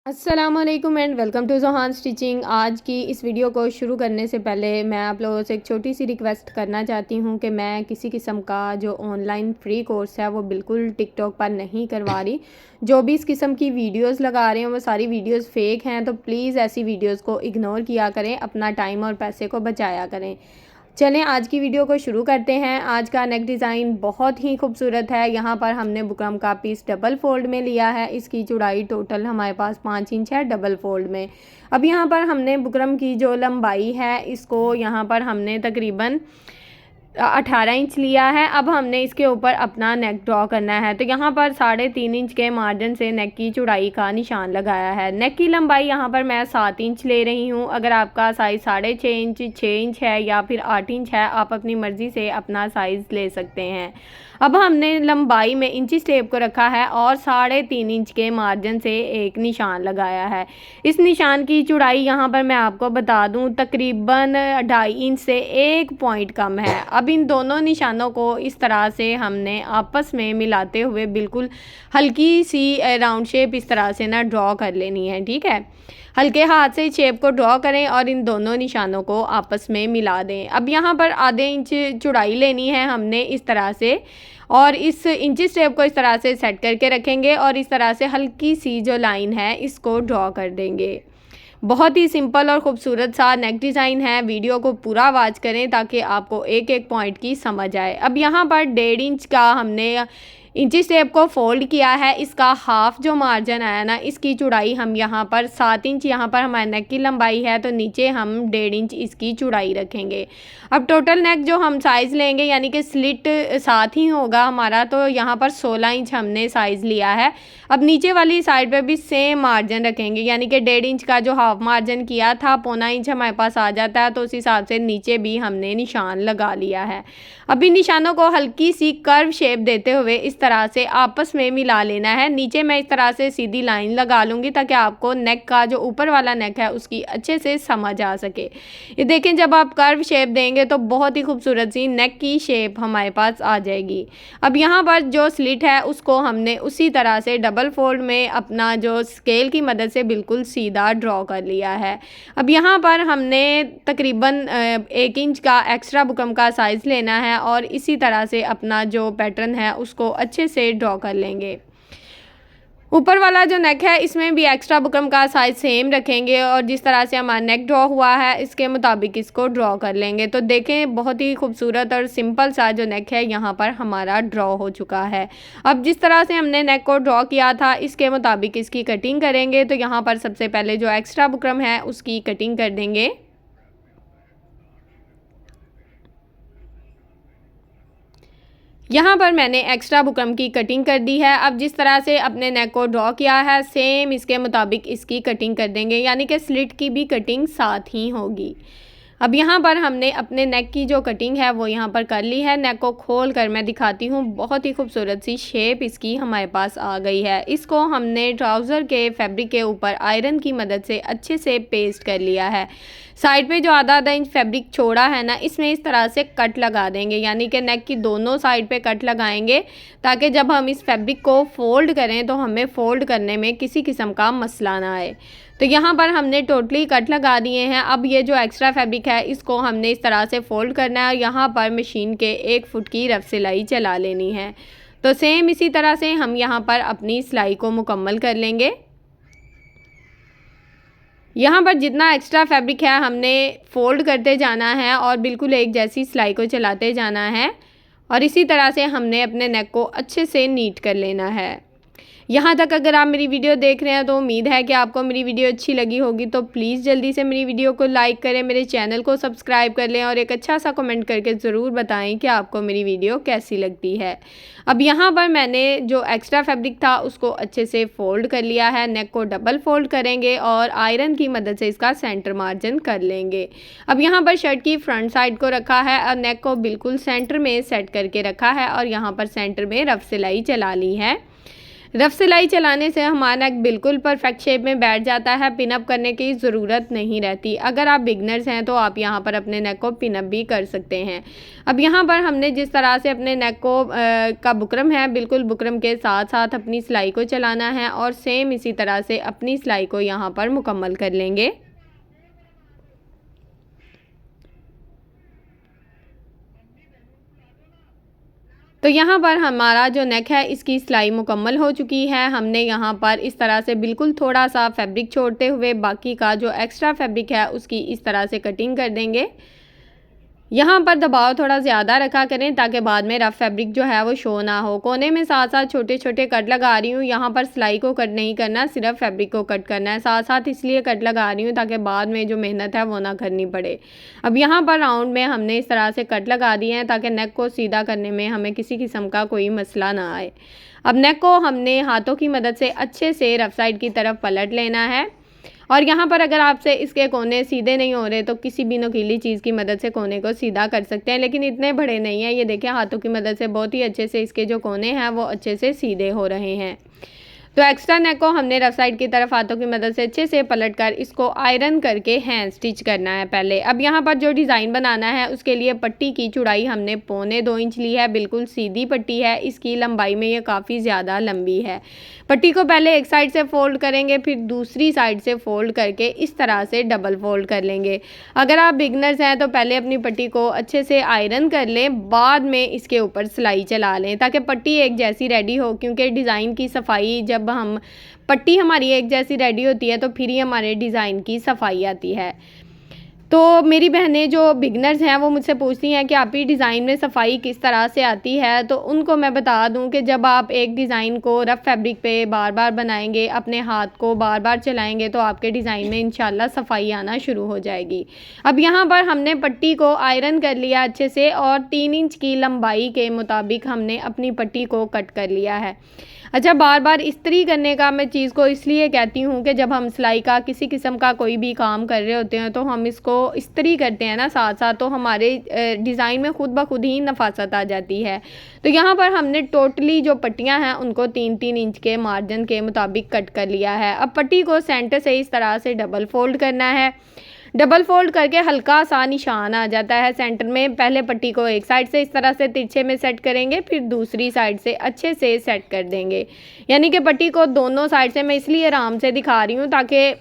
अस्सलामुअलैकुम and welcome to ज़ोहान stitching. आज की इस वीडियो को शुरू करने से पहले मैं आप लोगों से एक छोटी सी रिक्वेस्ट करना चाहती हूं कि मैं किसी किस्म का जो ऑनलाइन फ्री कोर्स है वो बिल्कुल टिकटॉक पर नहीं करवा रही। जो भी इस किस्म की वीडियोस लगा रहे हैं वो सारी वीडियोस फेक हैं, तो प्लीज़ ऐसी वीडियोस को इग्नोर किया करें, अपना टाइम और पैसे को बचाया करें। चलें आज की वीडियो को शुरू करते हैं। आज का नेक डिज़ाइन बहुत ही खूबसूरत है। यहाँ पर हमने बुकरम का पीस डबल फोल्ड में लिया है। इसकी चौड़ाई टोटल हमारे पास 5 इंच है डबल फोल्ड में। अब यहाँ पर हमने बुकरम की जो लंबाई है इसको यहाँ पर हमने तकरीबन 18 इंच लिया है। अब हमने इसके ऊपर अपना नेक ड्रॉ करना है। तो यहाँ पर 3.5 इंच के मार्जिन से नेक की चौड़ाई का निशान लगाया है। नेक की लंबाई यहाँ पर मैं 7 इंच ले रही हूँ। अगर आपका साइज़ 6.5 इंच 6 इंच है या फिर 8 इंच है, आप अपनी मर्ज़ी से अपना साइज़ ले सकते हैं। अब हमने लंबाई में इंची टेप को रखा है और 3.5 इंच के मार्जिन से एक निशान लगाया है। इस निशान की चौड़ाई यहाँ पर मैं आपको बता दूँ तकरीबन 2.5 इंच से 1 पॉइंट कम है। अब इन दोनों निशानों को इस तरह से हमने आपस में मिलाते हुए बिल्कुल हल्की सी राउंड शेप इस तरह से ना ड्रॉ कर लेनी है। ठीक है, हल्के हाथ से शेप को ड्रॉ करें और इन दोनों निशानों को आपस में मिला दें। अब यहाँ पर आधे इंच चौड़ाई लेनी है हमने इस तरह से, और इस इंची स्टेप को इस तरह से सेट करके रखेंगे और इस तरह से हल्की सी जो लाइन है इसको ड्रॉ कर देंगे। बहुत ही सिंपल और ख़ूबसूरत सा नेक डिज़ाइन है। वीडियो को पूरा वॉच करें ताकि आपको एक एक पॉइंट की समझ आए। अब यहाँ पर 1.5 इंच का हमने इंची स्टेप को फोल्ड किया है। इसका हाफ जो मार्जिन आया ना, इसकी चौड़ाई हम यहाँ पर 7 इंच यहाँ पर हमारे नेक की लंबाई है, तो नीचे हम 1.5 इंच इसकी चौड़ाई रखेंगे। अब टोटल नेक जो हम साइज़ लेंगे यानी कि स्लिट 7 ही होगा हमारा, तो यहाँ पर 16 इंच हमने साइज़ लिया है। अब नीचे वाली साइड पे भी सेम मार्जिन रखेंगे, यानी कि 1.5 इंच का जो हाफ मार्जिन किया था 0.25 इंच हमारे पास आ जाता है, तो उस हिसाब से नीचे भी हमने निशान लगा लिया है। अब इन निशानों को हल्की सी कर्व शेप देते हुए इस तरह से आपस में मिला लेना है। नीचे मैं इस तरह से सीधी लाइन लगा लूँगी ताकि आपको नेक का जो ऊपर वाला नेक है उसकी अच्छे से समझ आ सके। ये देखें, जब आप कर्व शेप देंगे तो बहुत ही खूबसूरत सी नेक की शेप हमारे पास आ जाएगी। अब यहाँ पर जो स्लिट है उसको हमने उसी तरह से डबल फोल्ड में अपना जो स्केल की मदद से बिल्कुल सीधा ड्रॉ कर लिया है। अब यहाँ पर हमने तकरीबन 1 इंच का एक्स्ट्रा बुकरम का साइज़ लेना है और इसी तरह से अपना जो पैटर्न है उसको अच्छे से ड्रॉ कर लेंगे। ऊपर वाला जो नेक है इसमें भी एक्स्ट्रा बुकरम का साइज़ सेम रखेंगे और जिस तरह से हमारा नेक ड्रॉ हुआ है इसके मुताबिक इसको ड्रॉ कर लेंगे। तो देखें, बहुत ही खूबसूरत और सिंपल सा जो नेक है यहाँ पर हमारा ड्रॉ हो चुका है। अब जिस तरह से हमने नेक को ड्रॉ किया था इसके मुताबिक इसकी कटिंग करेंगे। तो यहाँ पर सबसे पहले जो एक्स्ट्रा बुकरम है उसकी कटिंग कर देंगे। यहाँ पर मैंने एक्स्ट्रा बुकरम की कटिंग कर दी है। अब जिस तरह से अपने नेक को ड्रॉ किया है सेम इसके मुताबिक इसकी कटिंग कर देंगे, यानी कि स्लिट की भी कटिंग साथ ही होगी। अब यहाँ पर हमने अपने नेक की जो कटिंग है वो यहाँ पर कर ली है। नेक को खोल कर मैं दिखाती हूँ, बहुत ही खूबसूरत सी शेप इसकी हमारे पास आ गई है। इसको हमने ट्राउज़र के फैब्रिक के ऊपर आयरन की मदद से अच्छे से पेस्ट कर लिया है। साइड पे जो आधा इंच फैब्रिक छोड़ा है ना, इसमें इस तरह से कट लगा देंगे, यानी कि नेक की दोनों साइड पे कट लगाएंगे ताकि जब हम इस फैब्रिक को फ़ोल्ड करें तो हमें फ़ोल्ड करने में किसी किस्म का मसला ना आए। तो यहाँ पर हमने टोटली कट लगा दिए हैं। अब ये जो एक्स्ट्रा फैब्रिक है इसको हमने इस तरह से फ़ोल्ड करना है और यहाँ पर मशीन के 1 फुट की रफ सिलाई चला लेनी है। तो सेम इसी तरह से हम यहाँ पर अपनी सिलाई को मुकम्मल कर लेंगे। यहाँ पर जितना एक्स्ट्रा फैब्रिक है हमने फ़ोल्ड करते जाना है और बिल्कुल एक जैसी सिलाई को चलाते जाना है और इसी तरह से हमने अपने नेक को अच्छे से नीट कर लेना है। यहाँ तक अगर आप मेरी वीडियो देख रहे हैं तो उम्मीद है कि आपको मेरी वीडियो अच्छी लगी होगी। तो प्लीज़ जल्दी से मेरी वीडियो को लाइक करें, मेरे चैनल को सब्सक्राइब कर लें और एक अच्छा सा कमेंट करके ज़रूर बताएं कि आपको मेरी वीडियो कैसी लगती है। अब यहाँ पर मैंने जो एक्स्ट्रा फैब्रिक था उसको अच्छे से फ़ोल्ड कर लिया है। नेक को डबल फोल्ड करेंगे और आयरन की मदद से इसका सेंटर मार्जिन कर लेंगे। अब यहाँ पर शर्ट की फ्रंट साइड को रखा है और नेक को बिल्कुल सेंटर में सेट करके रखा है और यहाँ पर सेंटर में रफ सिलाई चला ली है। रफ सिलाई चलाने से हमारा नेक बिल्कुल परफेक्ट शेप में बैठ जाता है, पिनअप करने की ज़रूरत नहीं रहती। अगर आप बिगनर्स हैं तो आप यहाँ पर अपने नेक को पिनअप भी कर सकते हैं। अब यहाँ पर हमने जिस तरह से अपने नेक को का बुकरम है, बिल्कुल बुकरम के साथ साथ अपनी सिलाई को चलाना है और सेम इसी तरह से अपनी सिलाई को यहाँ पर मुकम्मल कर लेंगे। तो यहाँ पर हमारा जो नेक है इसकी सिलाई मुकम्मल हो चुकी है। हमने यहाँ पर इस तरह से बिल्कुल थोड़ा सा फैब्रिक छोड़ते हुए बाकी का जो एक्स्ट्रा फैब्रिक है उसकी इस तरह से कटिंग कर देंगे। यहाँ पर दबाव थोड़ा ज़्यादा रखा करें ताकि बाद में रफ फैब्रिक जो है वो शो ना हो। कोने में साथ साथ छोटे छोटे कट लगा रही हूँ। यहाँ पर सिलाई को कट नहीं करना, सिर्फ फैब्रिक को कट करना है। साथ साथ इसलिए कट लगा रही हूँ ताकि बाद में जो मेहनत है वो ना करनी पड़े। अब यहाँ पर राउंड में हमने इस तरह से कट लगा दिए हैं ताकि नेक को सीधा करने में हमें किसी किस्म का कोई मसला ना आए। अब नेक को हमने हाथों की मदद से अच्छे से रफ साइड की तरफ पलट लेना है और यहाँ पर अगर आपसे इसके कोने सीधे नहीं हो रहे तो किसी भी नुकीली चीज़ की मदद से कोने को सीधा कर सकते हैं, लेकिन इतने बड़े नहीं हैं। ये देखें, हाथों की मदद से बहुत ही अच्छे से इसके जो कोने हैं वो अच्छे से सीधे हो रहे हैं। तो एक्स्ट्रा नेक को हमने रफ साइड की तरफ हाथों की मदद से अच्छे से पलटकर इसको आयरन करके हैंड स्टिच करना है पहले। अब यहाँ पर जो डिज़ाइन बनाना है उसके लिए पट्टी की चौड़ाई हमने 1.25 इंच ली है। बिल्कुल सीधी पट्टी है, इसकी लंबाई में ये काफ़ी ज़्यादा लंबी है। पट्टी को पहले एक साइड से फ़ोल्ड करेंगे, फिर दूसरी साइड से फ़ोल्ड करके इस तरह से डबल फ़ोल्ड कर लेंगे। अगर आप बिगनर्स हैं तो पहले अपनी पट्टी को अच्छे से आयरन कर लें, बाद में इसके ऊपर सिलाई चला लें ताकि पट्टी एक जैसी रेडी हो, क्योंकि डिज़ाइन की सफाई जब हम पट्टी हमारी एक जैसी रेडी होती है तो फिर ही हमारे डिज़ाइन की सफाई आती है। तो मेरी बहनें जो बिगनर्स हैं वो मुझसे पूछती हैं कि आप ही डिज़ाइन में सफाई किस तरह से आती है, तो उनको मैं बता दूं कि जब आप एक डिज़ाइन को रफ़ फैब्रिक पे बार बार बनाएंगे, अपने हाथ को बार बार चलाएंगे तो आपके डिज़ाइन में इंशाल्लाह सफाई आना शुरू हो जाएगी। अब यहाँ पर हमने पट्टी को आयरन कर लिया अच्छे से और 3 इंच की लंबाई के मुताबिक हमने अपनी पट्टी को कट कर लिया है। अच्छा, बार बार इस्त्री करने का मैं चीज़ को इसलिए कहती हूँ कि जब हम सिलाई का किसी किस्म का कोई भी काम कर रहे होते हैं तो हम इसको इस्त्री करते हैं ना साथ साथ, तो हमारे डिज़ाइन में खुद ब खुद ही नफासत आ जाती है। तो यहाँ पर हमने टोटली जो पट्टियाँ हैं उनको 3-3 इंच के मार्जिन के मुताबिक कट कर लिया है। अब पट्टी को सेंटर से इस तरह से डबल फोल्ड करना है। डबल फोल्ड करके हल्का सा निशान आ जाता है सेंटर में। पहले पट्टी को एक साइड से इस तरह से तिरछे में सेट करेंगे, फिर दूसरी साइड से अच्छे से सेट कर देंगे। यानी कि पट्टी को दोनों साइड से, मैं इसलिए आराम से दिखा रही हूँ ताकि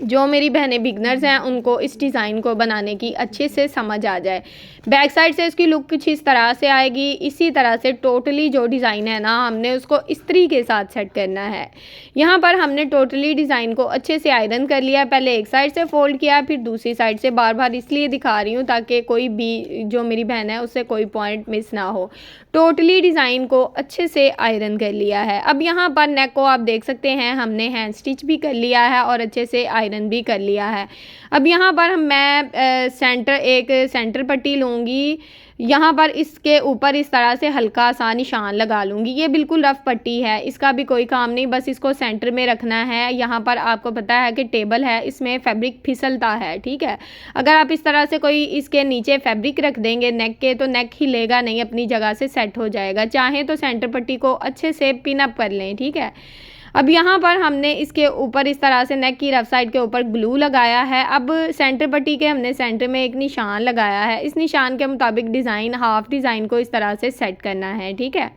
जो मेरी बहनें बिगनर्स हैं उनको इस डिज़ाइन को बनाने की अच्छे से समझ आ जाए। बैक साइड से इसकी लुक कुछ इस तरह से आएगी। इसी तरह से टोटली जो डिज़ाइन है ना हमने उसको इस्त्री के साथ सेट करना है। यहाँ पर हमने टोटली डिज़ाइन को अच्छे से आयरन कर लिया। पहले एक साइड से फोल्ड किया, फिर दूसरी साइड से। बार बार इसलिए दिखा रही हूँ ताकि कोई भी जो मेरी बहन है उससे कोई पॉइंट मिस ना हो। टोटली डिज़ाइन को अच्छे से आयरन कर लिया है। अब यहाँ पर नेक को आप देख सकते हैं हमने हैंड स्टिच भी कर लिया है और अच्छे से आयरन भी कर लिया है। अब यहाँ पर मैं एक सेंटर पट्टी लूँगी। यहाँ पर इसके ऊपर इस तरह से हल्का सा निशान लगा लूँगी। ये बिल्कुल रफ़ पट्टी है, इसका भी कोई काम नहीं, बस इसको सेंटर में रखना है। यहाँ पर आपको पता है कि टेबल है, इसमें फैब्रिक फिसलता है, ठीक है। अगर आप इस तरह से कोई इसके नीचे फैब्रिक रख देंगे नेक के तो नेक हिलेगा नहीं, अपनी जगह से सेट हो जाएगा। चाहें तो सेंटर पट्टी को अच्छे से पिन अप कर लें, ठीक है। अब यहाँ पर हमने इसके ऊपर इस तरह से नेक की रफ साइड के ऊपर ग्लू लगाया है। अब सेंटर पट्टी के हमने सेंटर में एक निशान लगाया है। इस निशान के मुताबिक डिज़ाइन, हाफ डिज़ाइन को इस तरह से सेट करना है, ठीक है।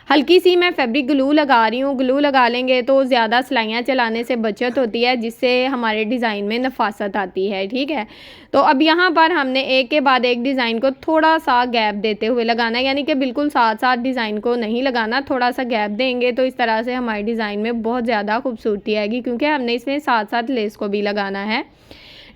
हल्की सी मैं फैब्रिक ग्लू लगा रही हूँ। ग्लू लगा लेंगे तो ज़्यादा सिलाइयाँ चलाने से बचत होती है, जिससे हमारे डिज़ाइन में नफासत आती है, ठीक है। तो अब यहाँ पर हमने एक के बाद एक डिज़ाइन को थोड़ा सा गैप देते हुए लगाना है, यानी कि बिल्कुल साथ साथ डिज़ाइन को नहीं लगाना, थोड़ा सा गैप देंगे तो इस तरह से हमारे डिज़ाइन में बहुत ज़्यादा खूबसूरती आएगी, क्योंकि हमने इसमें साथ साथ लेस को भी लगाना है।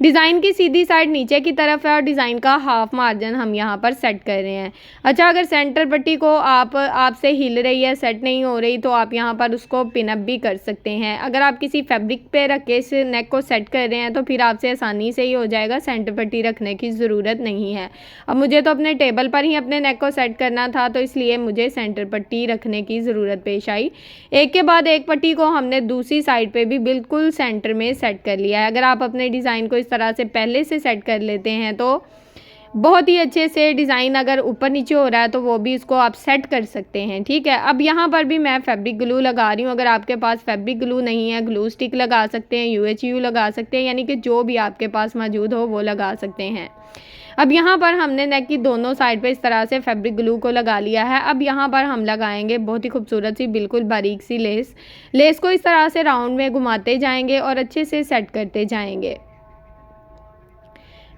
डिज़ाइन की सीधी साइड नीचे की तरफ है और डिज़ाइन का हाफ मार्जिन हम यहाँ पर सेट कर रहे हैं। अच्छा, अगर सेंटर पट्टी को आपसे हिल रही है, सेट नहीं हो रही, तो आप यहाँ पर उसको पिनअप भी कर सकते हैं। अगर आप किसी फैब्रिक पे रख के इस नेक को सेट कर रहे हैं तो फिर आपसे आसानी से ही हो जाएगा, सेंटर पट्टी रखने की ज़रूरत नहीं है। अब मुझे तो अपने टेबल पर ही अपने नेक को सेट करना था, तो इसलिए मुझे सेंटर पट्टी रखने की ज़रूरत पेश आई। एक के बाद एक पट्टी को हमने दूसरी साइड पर भी बिल्कुल सेंटर में सेट कर लिया है। अगर आप अपने डिज़ाइन को इस तरह से पहले से सेट कर लेते हैं तो बहुत ही अच्छे से डिज़ाइन अगर ऊपर नीचे हो रहा है तो वो भी इसको आप सेट कर सकते हैं, ठीक है। अब यहाँ पर भी मैं फैब्रिक ग्लू लगा रही हूँ। अगर आपके पास फैब्रिक ग्लू नहीं है, ग्लू स्टिक लगा सकते हैं, UHU लगा सकते हैं, यानी कि जो भी आपके पास मौजूद हो वो लगा सकते हैं। अब यहाँ पर हमने नेक की दोनों साइड पे इस तरह से फैब्रिक ग्लू को लगा लिया है। अब यहाँ पर हम लगाएंगे बहुत ही खूबसूरत सी बिल्कुल बारीक सी लेस। लेस को इस तरह से राउंड में घुमाते जाएंगे और अच्छे से सेट करते जाएंगे।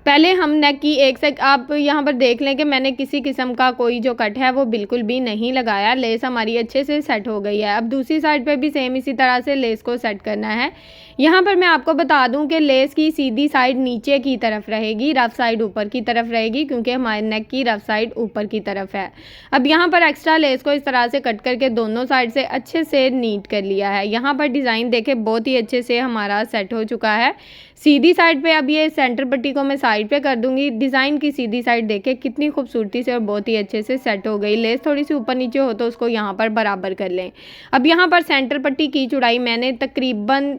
पहले हम नेक की एक साइड आप यहाँ पर देख लें कि मैंने किसी किस्म का कोई जो कट है वो बिल्कुल भी नहीं लगाया। लेस हमारी अच्छे से सेट हो गई है। अब दूसरी साइड पे भी सेम इसी तरह से लेस को सेट करना है। यहाँ पर मैं आपको बता दूं कि लेस की सीधी साइड नीचे की तरफ रहेगी, रफ साइड ऊपर की तरफ रहेगी, क्योंकि हमारे नेक की रफ साइड ऊपर की तरफ है। अब यहाँ पर एक्स्ट्रा लेस को इस तरह से कट करके दोनों साइड से अच्छे से नीट कर लिया है। यहाँ पर डिज़ाइन देखें बहुत ही अच्छे से हमारा सेट हो चुका है। सीधी साइड पे अब ये सेंटर पट्टी को मैं साइड पे कर दूंगी। डिज़ाइन की सीधी साइड देखें कितनी खूबसूरती से और बहुत ही अच्छे से सेट हो गई। लेस थोड़ी सी ऊपर नीचे हो तो उसको यहाँ पर बराबर कर लें। अब यहाँ पर सेंटर पट्टी की चौड़ाई मैंने तकरीबन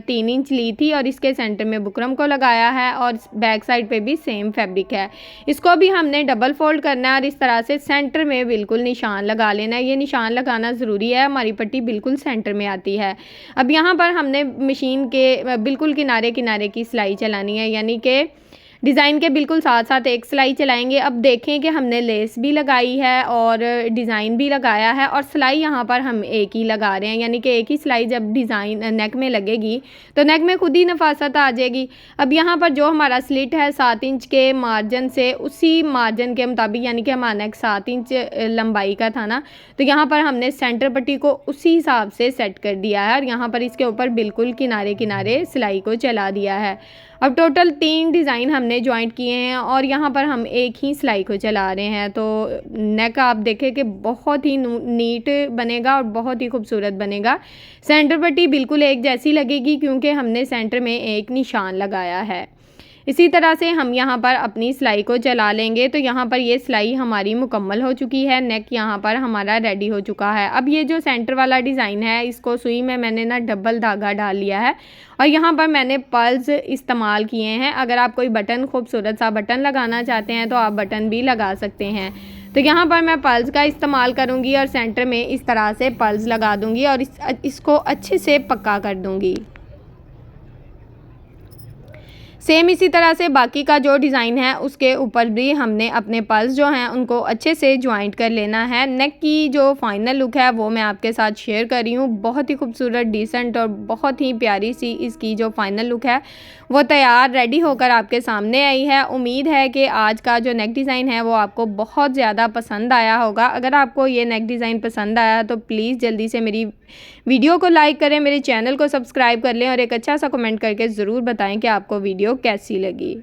3 इंच ली थी और इसके सेंटर में बुकरम को लगाया है और बैक साइड पे भी सेम फैब्रिक है। इसको भी हमने डबल फोल्ड करना है और इस तरह से सेंटर में बिल्कुल निशान लगा लेना है। ये निशान लगाना ज़रूरी है, हमारी पट्टी बिल्कुल सेंटर में आती है। अब यहाँ पर हमने मशीन के बिल्कुल किनारे किनारे की सिलाई चलानी है, यानी कि डिज़ाइन के बिल्कुल साथ साथ एक सिलाई चलाएंगे। अब देखें कि हमने लेस भी लगाई है और डिज़ाइन भी लगाया है और सिलाई यहाँ पर हम एक ही लगा रहे हैं, यानी कि एक ही सिलाई जब डिज़ाइन नेक में लगेगी तो नेक में खुद ही नफासत आ जाएगी। अब यहाँ पर जो हमारा स्लिट है 7 इंच के मार्जिन से, उसी मार्जिन के मुताबिक, यानी कि हमारा नेक 7 इंच लंबाई का था ना, तो यहाँ पर हमने सेंटर पट्टी को उसी हिसाब से सेट कर दिया है और यहाँ पर इसके ऊपर बिल्कुल किनारे किनारे सिलाई को चला दिया है। अब टोटल 3 डिज़ाइन हमने जॉइंट किए हैं और यहाँ पर हम एक ही सिलाई को चला रहे हैं। तो नेक आप देखें कि बहुत ही नीट बनेगा और बहुत ही खूबसूरत बनेगा। सेंटर पट्टी बिल्कुल एक जैसी लगेगी क्योंकि हमने सेंटर में एक निशान लगाया है। इसी तरह से हम यहाँ पर अपनी सिलाई को चला लेंगे। तो यहाँ पर ये सिलाई हमारी मुकम्मल हो चुकी है। नेक यहाँ पर हमारा रेडी हो चुका है। अब ये जो सेंटर वाला डिज़ाइन है, इसको सुई में मैंने ना डबल धागा डाल लिया है और यहाँ पर मैंने पर्ल्स इस्तेमाल किए हैं। अगर आप कोई बटन, खूबसूरत सा बटन लगाना चाहते हैं तो आप बटन भी लगा सकते हैं। तो यहाँ पर मैं पर्ल्स का इस्तेमाल करूँगी और सेंटर में इस तरह से पर्ल्स लगा दूँगी और इसको अच्छे से पक्का कर दूँगी। सेम इसी तरह से बाकी का जो डिज़ाइन है उसके ऊपर भी हमने अपने पर्ल्स जो हैं उनको अच्छे से ज्वाइंट कर लेना है। नेक की जो फाइनल लुक है वो मैं आपके साथ शेयर कर रही हूँ। बहुत ही खूबसूरत, डिसेंट और बहुत ही प्यारी सी इसकी जो फाइनल लुक है वो तैयार रेडी होकर आपके सामने आई है। उम्मीद है कि आज का जो नेक डिज़ाइन है वो आपको बहुत ज़्यादा पसंद आया होगा। अगर आपको ये नेक डिज़ाइन पसंद आया तो प्लीज़ जल्दी से मेरी वीडियो को लाइक करें, मेरे चैनल को सब्सक्राइब कर लें और एक अच्छा सा कमेंट करके ज़रूर बताएं कि आपको वीडियो कैसी लगी।